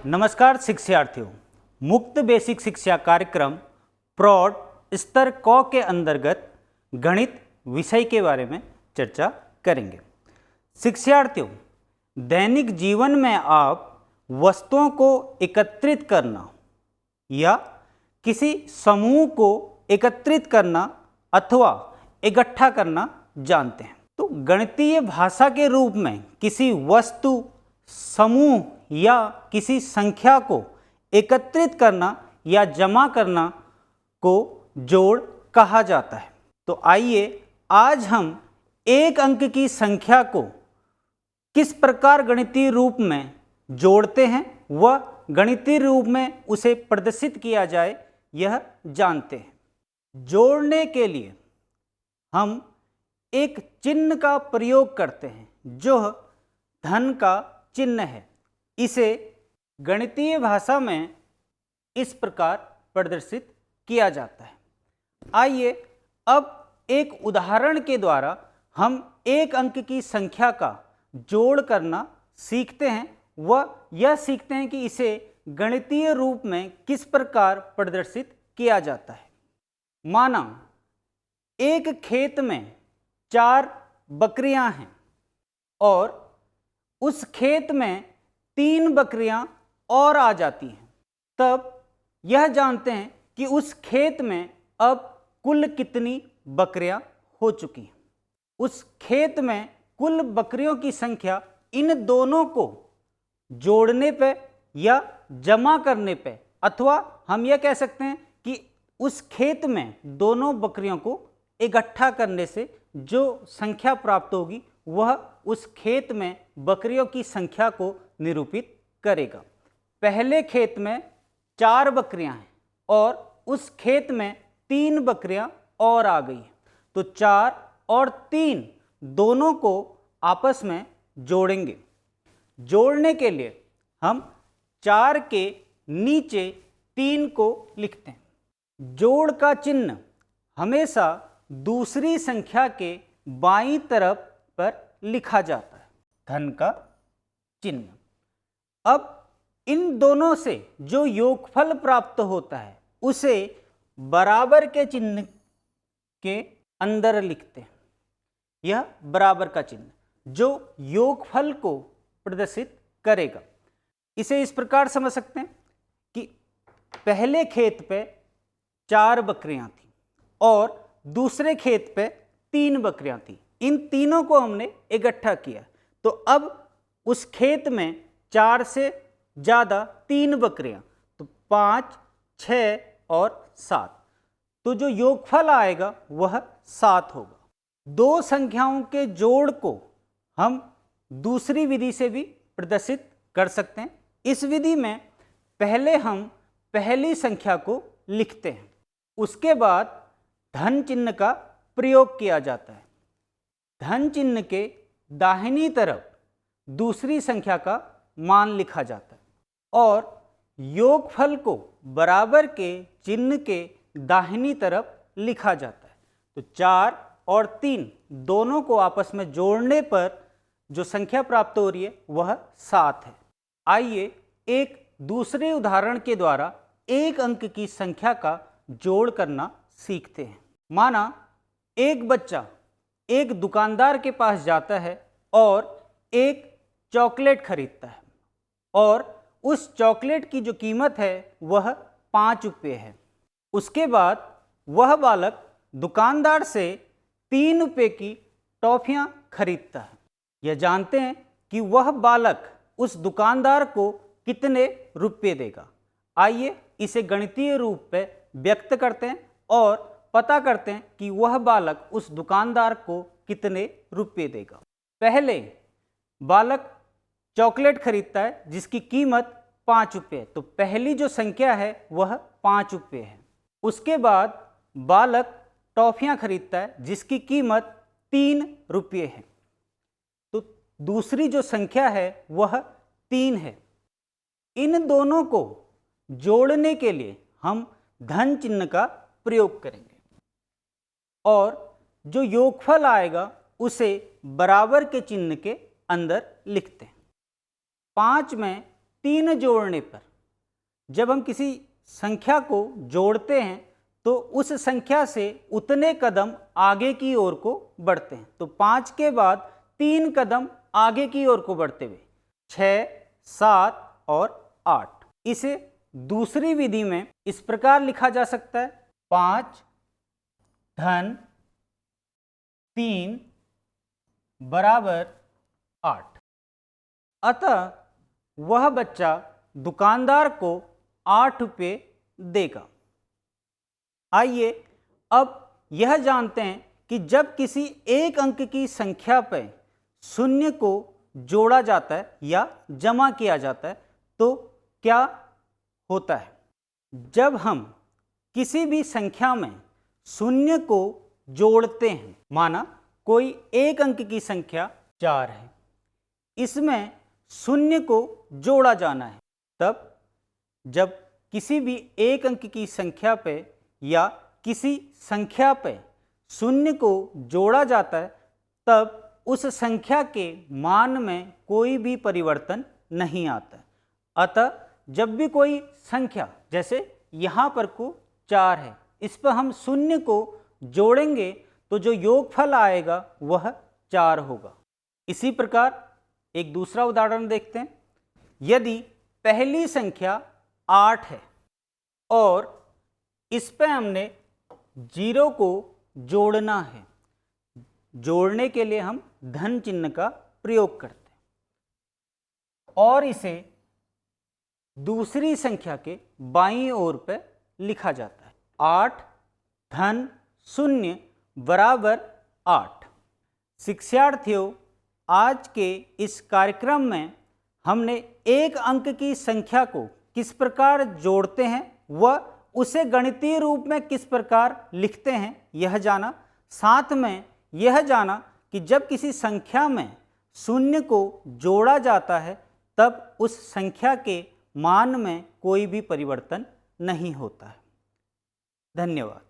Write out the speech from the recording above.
नमस्कार शिक्षार्थियों, मुक्त बेसिक शिक्षा कार्यक्रम प्रौढ़ स्तर क के अंतर्गत गणित विषय के बारे में चर्चा करेंगे। शिक्षार्थियों, दैनिक जीवन में आप वस्तुओं को एकत्रित करना या किसी समूह को एकत्रित करना अथवा इकट्ठा करना जानते हैं। तो गणितीय भाषा के रूप में किसी वस्तु, समूह या किसी संख्या को एकत्रित करना या जमा करना को जोड़ कहा जाता है। तो आइए आज हम एक अंक की संख्या को किस प्रकार गणितीय रूप में जोड़ते हैं व गणितीय रूप में उसे प्रदर्शित किया जाए यह जानते हैं। जोड़ने के लिए हम एक चिन्ह का प्रयोग करते हैं जो धन का चिन्ह है। इसे गणितीय भाषा में इस प्रकार प्रदर्शित किया जाता है। आइए अब एक उदाहरण के द्वारा हम एक अंक की संख्या का जोड़ करना सीखते हैं व यह सीखते हैं कि इसे गणितीय रूप में किस प्रकार प्रदर्शित किया जाता है। माना एक खेत में 4 बकरियां हैं और उस खेत में 3 बकरियां और आ जाती हैं, तब यह जानते हैं कि उस खेत में अब कुल कितनी बकरियां हो चुकी हैं। उस खेत में कुल बकरियों की संख्या इन दोनों को जोड़ने पे या जमा करने पे, अथवा हम यह कह सकते हैं कि उस खेत में दोनों बकरियों को इकट्ठा करने से जो संख्या प्राप्त होगी वह उस खेत में बकरियों की संख्या को निरूपित करेगा। पहले खेत में 4 बकरियां हैं और उस खेत में 3 बकरियां और आ गई हैं, तो 4 और 3 दोनों को आपस में जोड़ेंगे। जोड़ने के लिए हम 4 के नीचे 3 को लिखते हैं। जोड़ का चिन्ह हमेशा दूसरी संख्या के बाईं तरफ पर लिखा जाता है, धन का चिन्ह। अब इन दोनों से जो योगफल प्राप्त होता है उसे बराबर के चिन्ह के अंदर लिखते हैं। यह बराबर का चिन्ह जो योगफल को प्रदर्शित करेगा। इसे इस प्रकार समझ सकते हैं कि पहले खेत पे 4 बकरियां थी और दूसरे खेत पे 3 बकरियां थी। इन तीनों को हमने इकट्ठा किया, तो अब उस खेत में 4 से ज़्यादा 3 बकरियां, तो 5, 6 और 7, तो जो योगफल आएगा वह 7 होगा। दो संख्याओं के जोड़ को हम दूसरी विधि से भी प्रदर्शित कर सकते हैं। इस विधि में पहले हम पहली संख्या को लिखते हैं, उसके बाद धन चिन्ह का प्रयोग किया जाता है। धन चिन्ह के दाहिनी तरफ दूसरी संख्या का मान लिखा जाता है और योगफल को बराबर के चिन्ह के दाहिनी तरफ लिखा जाता है। तो 4 और 3 दोनों को आपस में जोड़ने पर जो संख्या प्राप्त हो रही है वह 7 है। आइए एक दूसरे उदाहरण के द्वारा एक अंक की संख्या का जोड़ करना सीखते हैं। माना एक बच्चा एक दुकानदार के पास जाता है और एक चॉकलेट खरीदता है और उस चॉकलेट की जो कीमत है वह 5 रुपये है। उसके बाद वह बालक दुकानदार से 3 रुपये की टॉफियां खरीदता है। यह जानते हैं कि वह बालक उस दुकानदार को कितने रुपये देगा। आइए इसे गणितीय रूप में व्यक्त करते हैं और पता करते हैं कि वह बालक उस दुकानदार को कितने रुपये देगा। पहले बालक चॉकलेट खरीदता है जिसकी कीमत 5 रुपये, तो पहली जो संख्या है वह 5 रुपये है। उसके बाद बालक टॉफियां खरीदता है जिसकी कीमत 3 रुपये है, तो दूसरी जो संख्या है वह 3 है। इन दोनों को जोड़ने के लिए हम धन चिन्ह का प्रयोग करेंगे और जो योगफल आएगा उसे बराबर के चिन्ह के अंदर लिखते हैं। 5 में 3 जोड़ने पर, जब हम किसी संख्या को जोड़ते हैं तो उस संख्या से उतने कदम आगे की ओर को बढ़ते हैं। तो 5 के बाद 3 कदम आगे की ओर को बढ़ते हुए 6, 7 और 8। इसे दूसरी विधि में इस प्रकार लिखा जा सकता है 5 धन 3 बराबर 8। अतः वह बच्चा दुकानदार को 8 रुपये देगा। आइए अब यह जानते हैं कि जब किसी एक अंक की संख्या पर शून्य को जोड़ा जाता है या जमा किया जाता है तो क्या होता है। जब हम किसी भी संख्या में शून्य को जोड़ते हैं, माना कोई एक अंक की संख्या 4 है, इसमें शून्य को जोड़ा जाना है, तब जब किसी भी एक अंक की संख्या पे या किसी संख्या पे शून्य को जोड़ा जाता है तब उस संख्या के मान में कोई भी परिवर्तन नहीं आता। अतः जब भी कोई संख्या, जैसे यहाँ पर को 4 है, इस पर हम शून्य को जोड़ेंगे तो जो योगफल आएगा वह 4 होगा। इसी प्रकार एक दूसरा उदाहरण देखते हैं। यदि पहली संख्या 8 है और इस पे हमने 0 को जोड़ना है, जोड़ने के लिए हम धन चिन्ह का प्रयोग करते हैं और इसे दूसरी संख्या के बाईं ओर पे लिखा जाता है 8 धन 0 बराबर 8। शिक्षार्थियों, आज के इस कार्यक्रम में हमने एक अंक की संख्या को किस प्रकार जोड़ते हैं व उसे गणितीय रूप में किस प्रकार लिखते हैं यह जाना। साथ में यह जाना कि जब किसी संख्या में शून्य को जोड़ा जाता है तब उस संख्या के मान में कोई भी परिवर्तन नहीं होता है। धन्यवाद।